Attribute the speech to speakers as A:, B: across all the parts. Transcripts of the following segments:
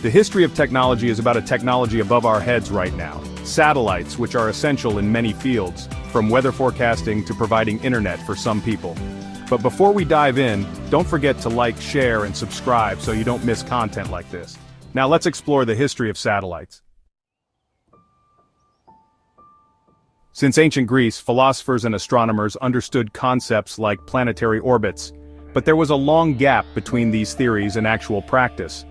A: The history of technology is about a technology above our heads right now. Satellites, which are essential in many fields, from weather forecasting to providing internet for some people. But before we dive in, don't forget to like, share, and subscribe so you don't miss content like this. Now let's explore the history of satellites. Since ancient Greece, philosophers and astronomers understood concepts like planetary orbits, but there was a long gap between these theories and actual practice.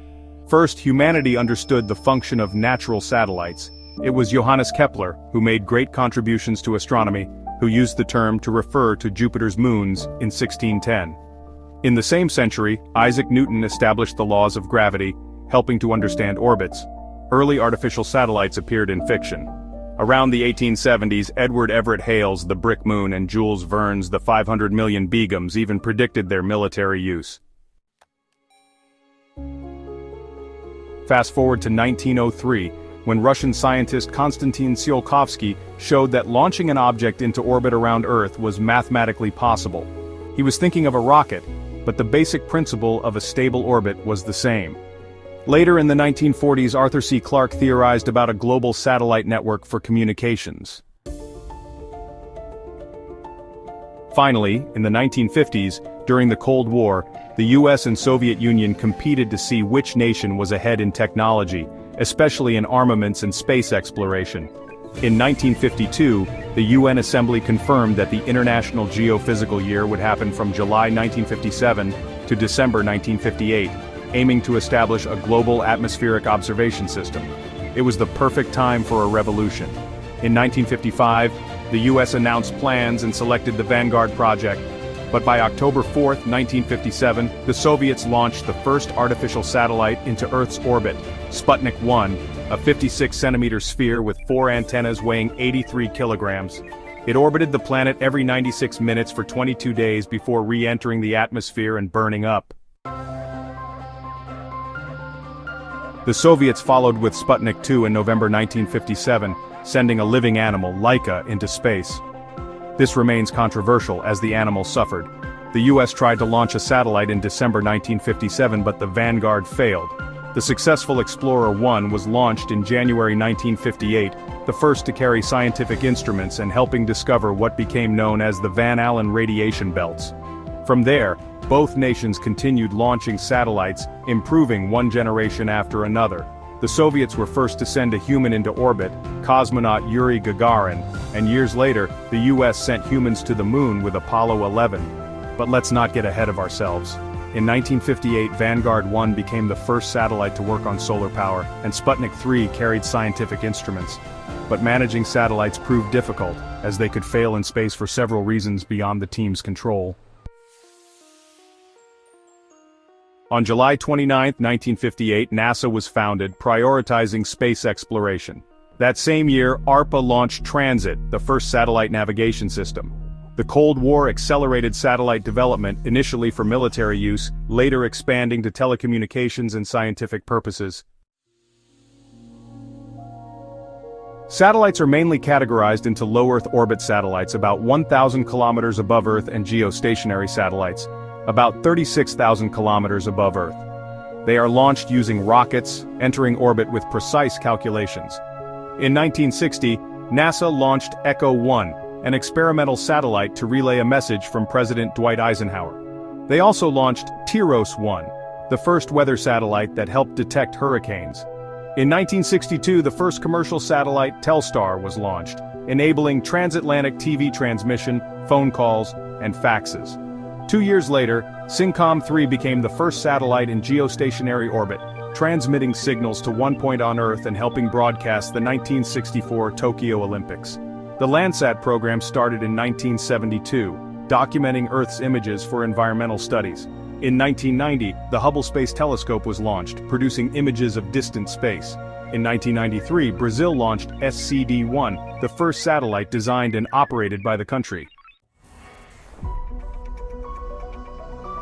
A: First, humanity understood the function of natural satellites. It was Johannes Kepler, who made great contributions to astronomy, who used the term to refer to Jupiter's moons in 1610. In the same century, Isaac Newton established the laws of gravity, helping to understand orbits. Early artificial satellites appeared in fiction. Around the 1870s, Edward Everett Hale's The Brick Moon and Jules Verne's The 500 Million Begums even predicted their military use. Fast forward to 1903, when Russian scientist Konstantin Tsiolkovsky showed that launching an object into orbit around Earth was mathematically possible. He was thinking of a rocket, but the basic principle of a stable orbit was the same. Later in the 1940s, Arthur C. Clarke theorized about a global satellite network for communications. Finally, in the 1950s, during the Cold War, the US and Soviet Union competed to see which nation was ahead in technology, especially in armaments and space exploration. In 1952, the UN Assembly confirmed that the International Geophysical Year would happen from July 1957 to December 1958. Aiming to establish a global atmospheric observation system. It was the perfect time for a revolution. In 1955, the US announced plans and selected the Vanguard project, but by October 4, 1957, the Soviets launched the first artificial satellite into Earth's orbit, Sputnik 1, a 56-centimeter sphere with 4 antennas weighing 83 kilograms. It orbited the planet every 96 minutes for 22 days before re-entering the atmosphere and burning up. The Soviets followed with Sputnik 2 in November 1957, sending a living animal, Laika, into space. This remains controversial as the animal suffered. The US tried to launch a satellite in December 1957, but the Vanguard failed. The successful Explorer 1 was launched in January 1958, the first to carry scientific instruments and helping discover what became known as the Van Allen radiation belts. From there, both nations continued launching satellites, improving one generation after another. The Soviets were first to send a human into orbit, cosmonaut Yuri Gagarin, and years later, the US sent humans to the moon with Apollo 11. But let's not get ahead of ourselves. In 1958, Vanguard 1 became the first satellite to work on solar power, and Sputnik 3 carried scientific instruments. But managing satellites proved difficult, as they could fail in space for several reasons beyond the team's control. On July 29, 1958, NASA was founded, prioritizing space exploration. That same year, ARPA launched Transit, the first satellite navigation system. The Cold War accelerated satellite development, initially for military use, later expanding to telecommunications and scientific purposes. Satellites are mainly categorized into low-Earth orbit satellites about 1,000 kilometers above Earth and geostationary satellites, about 36,000 kilometers above Earth. They are launched using rockets, entering orbit with precise calculations. In 1960, NASA launched Echo 1, an experimental satellite to relay a message from President Dwight Eisenhower. They also launched Tyros 1, the first weather satellite that helped detect hurricanes. In 1962, the first commercial satellite, Telstar, was launched, enabling transatlantic TV transmission, phone calls, and faxes. 2 years later, Syncom 3 became the first satellite in geostationary orbit, transmitting signals to one point on Earth and helping broadcast the 1964 Tokyo Olympics. The Landsat program started in 1972, documenting Earth's images for environmental studies. In 1990, the Hubble Space Telescope was launched, producing images of distant space. In 1993, Brazil launched SCD-1, the first satellite designed and operated by the country.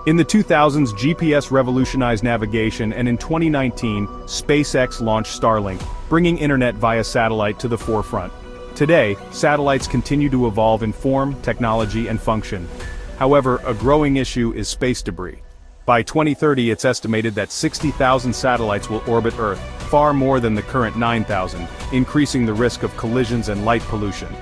A: In the 2000s, GPS revolutionized navigation, and in 2019, SpaceX launched Starlink, bringing internet via satellite to the forefront. Today, satellites continue to evolve in form, technology, and function. However, a growing issue is space debris. By 2030, it's estimated that 60,000 satellites will orbit Earth, far more than the current 9,000, increasing the risk of collisions and light pollution.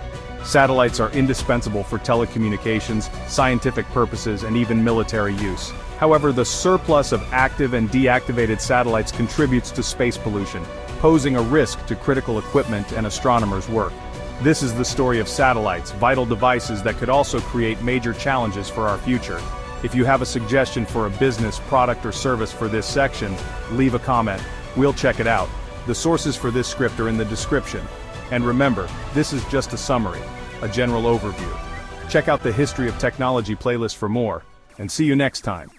A: Satellites are indispensable for telecommunications, scientific purposes, and even military use. However, the surplus of active and deactivated satellites contributes to space pollution, posing a risk to critical equipment and astronomers' work. This is the story of satellites, vital devices that could also create major challenges for our future. If you have a suggestion for a business, product, or service for this section, leave a comment. We'll check it out. The sources for this script are in the description. And remember, this is just a summary, a general overview. Check out the History of Technology playlist for more, and see you next time.